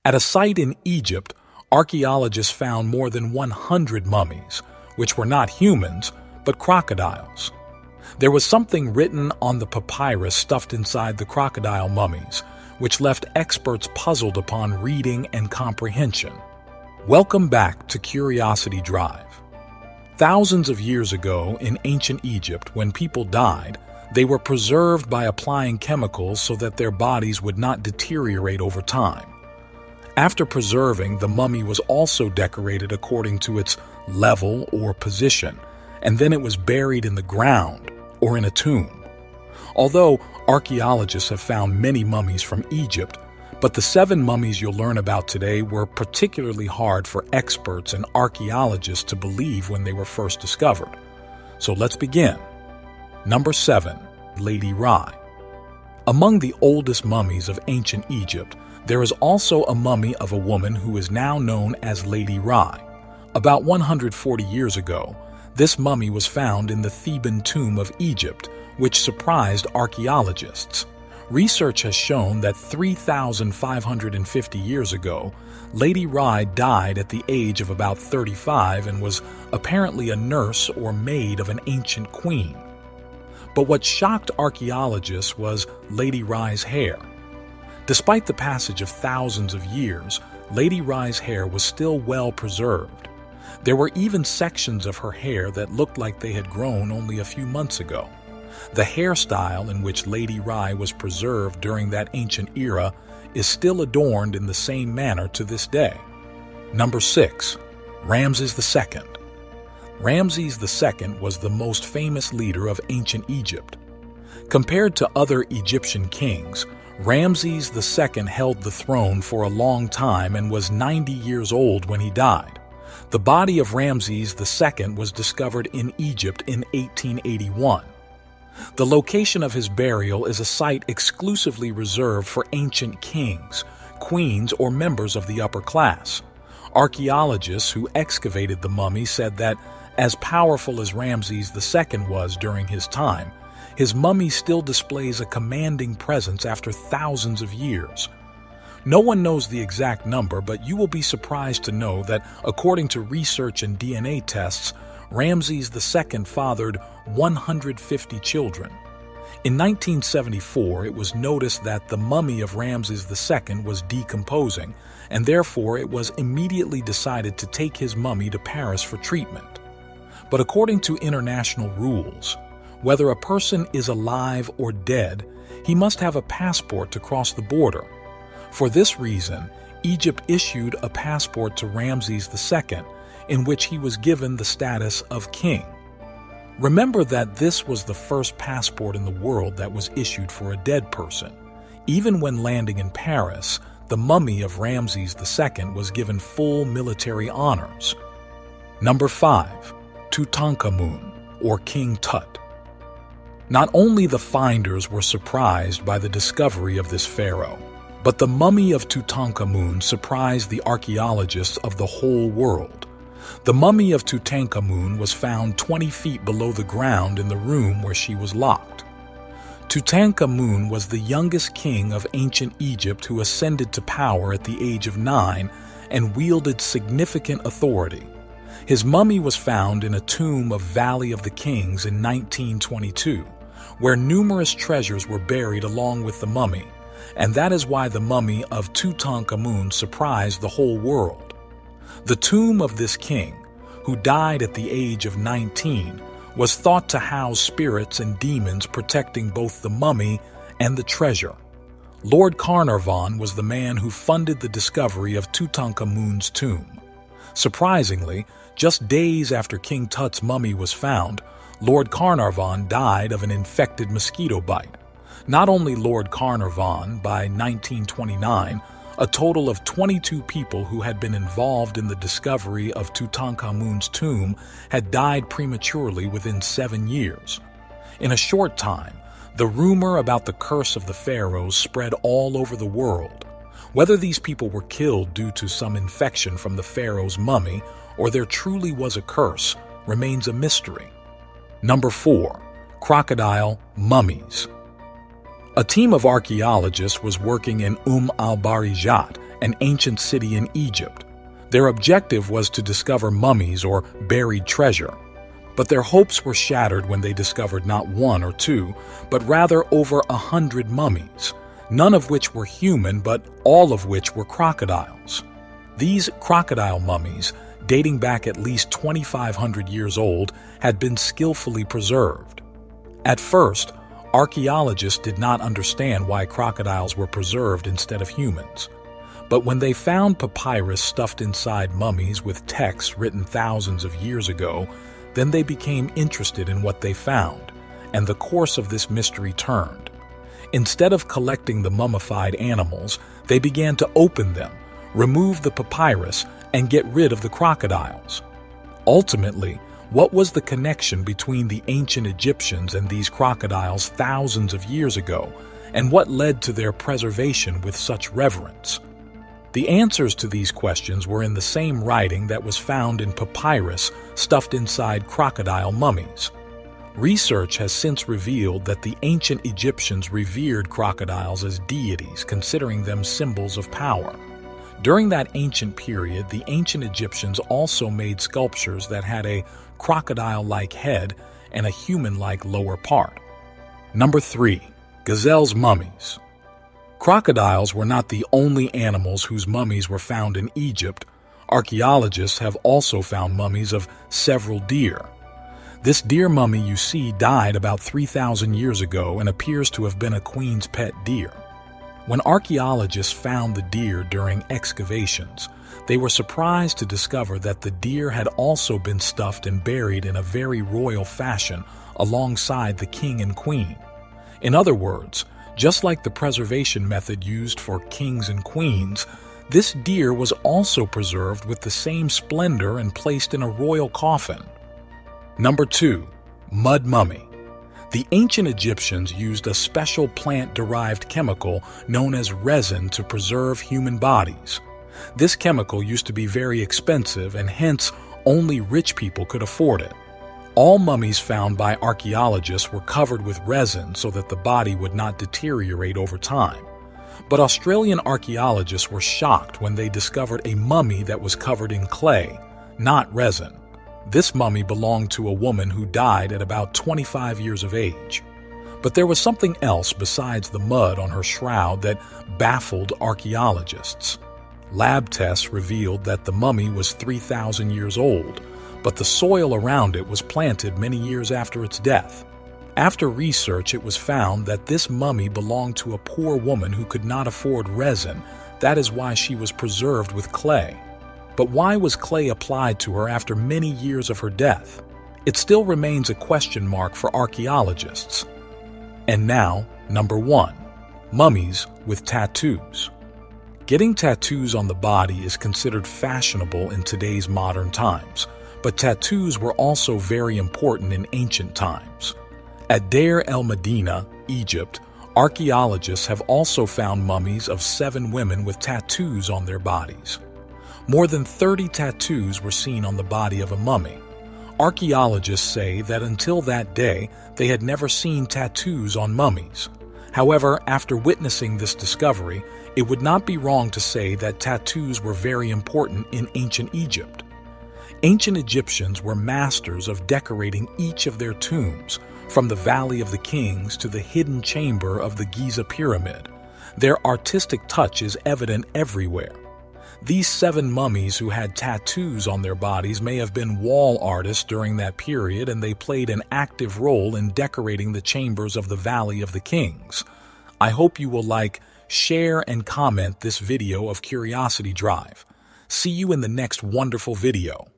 At a site in Egypt, archaeologists found more than 100 mummies, which were not humans, but crocodiles. There was something written on the papyrus stuffed inside the crocodile mummies, which left experts puzzled upon reading and comprehension. Welcome back to Curiosity Drive. Thousands of years ago in ancient Egypt, when people died, they were preserved by applying chemicals so that their bodies would not deteriorate over time. After preserving, the mummy was also decorated according to its level or position, and then it was buried in the ground or in a tomb. Although archaeologists have found many mummies from Egypt, but the 7 mummies you'll learn about today were particularly hard for experts and archaeologists to believe when they were first discovered. So let's begin. Number 7. Lady Rai. Among the oldest mummies of ancient Egypt, there is also a mummy of a woman who is now known as Lady Rai. About 140 years ago, this mummy was found in the Theban tomb of Egypt, which surprised archaeologists. Research has shown that 3,550 years ago, Lady Rai died at the age of about 35 and was apparently a nurse or maid of an ancient queen. But what shocked archaeologists was Lady Rai's hair. Despite the passage of thousands of years, Lady Rai's hair was still well preserved. There were even sections of her hair that looked like they had grown only a few months ago. The hairstyle in which Lady Rai was preserved during that ancient era is still adorned in the same manner to this day. Number 6. Ramses II. Ramses II was the most famous leader of ancient Egypt. Compared to other Egyptian kings, Ramses II held the throne for a long time and was 90 years old when he died. The body of Ramses II was discovered in Egypt in 1881. The location of his burial is a site exclusively reserved for ancient kings, queens, or members of the upper class. Archaeologists who excavated the mummy said that, as powerful as Ramses II was during his time, his mummy still displays a commanding presence after thousands of years. No one knows the exact number, but you will be surprised to know that, according to research and DNA tests, Ramses II fathered 150 children. In 1974, it was noticed that the mummy of Ramses II was decomposing, and therefore it was immediately decided to take his mummy to Paris for treatment. But according to international rules, whether a person is alive or dead, he must have a passport to cross the border. For this reason, Egypt issued a passport to Ramses II, in which he was given the status of king. Remember that this was the first passport in the world that was issued for a dead person. Even when landing in Paris, the mummy of Ramses II was given full military honors. Number 5. Tutankhamun, or King Tut. Not only the finders were surprised by the discovery of this pharaoh, but the mummy of Tutankhamun surprised the archaeologists of the whole world. The mummy of Tutankhamun was found 20 feet below the ground in the room where she was locked. Tutankhamun was the youngest king of ancient Egypt who ascended to power at the age of 9 and wielded significant authority. His mummy was found in a tomb of Valley of the Kings in 1922, where numerous treasures were buried along with the mummy, and that is why the mummy of Tutankhamun surprised the whole world. The tomb of this king, who died at the age of 19, was thought to house spirits and demons protecting both the mummy and the treasure. Lord Carnarvon was the man who funded the discovery of Tutankhamun's tomb. Surprisingly, just days after King Tut's mummy was found, Lord Carnarvon died of an infected mosquito bite. Not only Lord Carnarvon, by 1929, a total of 22 people who had been involved in the discovery of Tutankhamun's tomb had died prematurely within 7 years. In a short time, the rumor about the curse of the pharaohs spread all over the world. Whether these people were killed due to some infection from the pharaoh's mummy or there truly was a curse remains a mystery. Number 4. Crocodile mummies. A team of archaeologists was working in al-Barijat, an ancient city in Egypt. Their objective was to discover mummies or buried treasure. But their hopes were shattered when they discovered not one or two, but rather over 100 mummies, none of which were human, but all of which were crocodiles. These crocodile mummies, dating back at least 2,500 years old, had been skillfully preserved. At first, archaeologists did not understand why crocodiles were preserved instead of humans. But when they found papyrus stuffed inside mummies with texts written thousands of years ago, then they became interested in what they found, and the course of this mystery turned. Instead of collecting the mummified animals, they began to open them, remove the papyrus, and get rid of the crocodiles. Ultimately, what was the connection between the ancient Egyptians and these crocodiles thousands of years ago, and what led to their preservation with such reverence? The answers to these questions were in the same writing that was found in papyrus stuffed inside crocodile mummies. Research has since revealed that the ancient Egyptians revered crocodiles as deities, considering them symbols of power. During that ancient period, the ancient Egyptians also made sculptures that had a crocodile-like head and a human-like lower part. Number 3. Gazelles' mummies. Crocodiles were not the only animals whose mummies were found in Egypt. Archaeologists have also found mummies of several deer. This deer mummy you see died about 3,000 years ago and appears to have been a queen's pet deer. When archaeologists found the deer during excavations, they were surprised to discover that the deer had also been stuffed and buried in a very royal fashion alongside the king and queen. In other words, just like the preservation method used for kings and queens, this deer was also preserved with the same splendor and placed in a royal coffin. Number 2. Mud mummy. The ancient Egyptians used a special plant-derived chemical known as resin to preserve human bodies. This chemical used to be very expensive, and hence only rich people could afford it. All mummies found by archaeologists were covered with resin so that the body would not deteriorate over time. But Australian archaeologists were shocked when they discovered a mummy that was covered in clay, not resin. This mummy belonged to a woman who died at about 25 years of age. But there was something else besides the mud on her shroud that baffled archaeologists. Lab tests revealed that the mummy was 3,000 years old, but the soil around it was planted many years after its death. After research, it was found that this mummy belonged to a poor woman who could not afford resin. That is why she was preserved with clay. But why was clay applied to her after many years of her death? It still remains a question mark for archaeologists. And now, number 1. Mummies with tattoos. Getting tattoos on the body is considered fashionable in today's modern times, but tattoos were also very important in ancient times. At Deir el-Medina, Egypt, archaeologists have also found mummies of 7 women with tattoos on their bodies. More than 30 tattoos were seen on the body of a mummy. Archaeologists say that until that day, they had never seen tattoos on mummies. However, after witnessing this discovery, it would not be wrong to say that tattoos were very important in ancient Egypt. Ancient Egyptians were masters of decorating each of their tombs, from the Valley of the Kings to the hidden chamber of the Giza Pyramid. Their artistic touch is evident everywhere. These 7 mummies who had tattoos on their bodies may have been wall artists during that period, and they played an active role in decorating the chambers of the Valley of the Kings. I hope you will like, share, and comment this video of Curiosity Drive. See you in the next wonderful video.